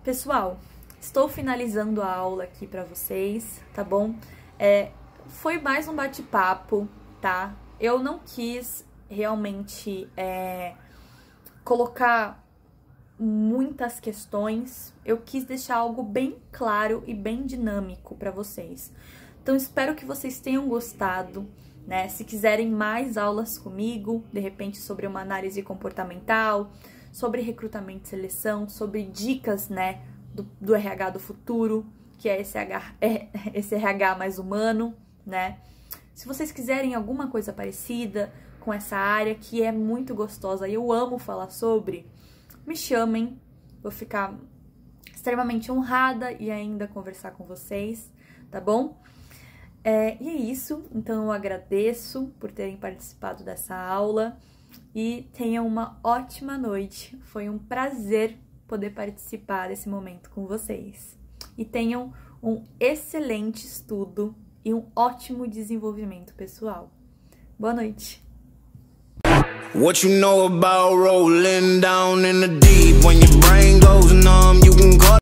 Pessoal, estou finalizando a aula aqui para vocês, tá bom? Foi mais um bate-papo, tá? Eu não quis realmente colocar muitas questões, eu quis deixar algo bem claro e bem dinâmico para vocês. Então, espero que vocês tenham gostado, né? Se quiserem mais aulas comigo, de repente sobre uma análise comportamental, sobre recrutamento e seleção, sobre dicas, né, do RH do futuro, que é esse RH mais humano, né? Se vocês quiserem alguma coisa parecida com essa área que é muito gostosa e eu amo falar sobre, me chamem, vou ficar extremamente honrada e ainda conversar com vocês, tá bom? E é isso, então eu agradeço por terem participado dessa aula e tenham uma ótima noite. Foi um prazer poder participar desse momento com vocês. E tenham um excelente estudo e um ótimo desenvolvimento pessoal. Boa noite! What you know about rolling down in the deep? When your brain goes numb, you can call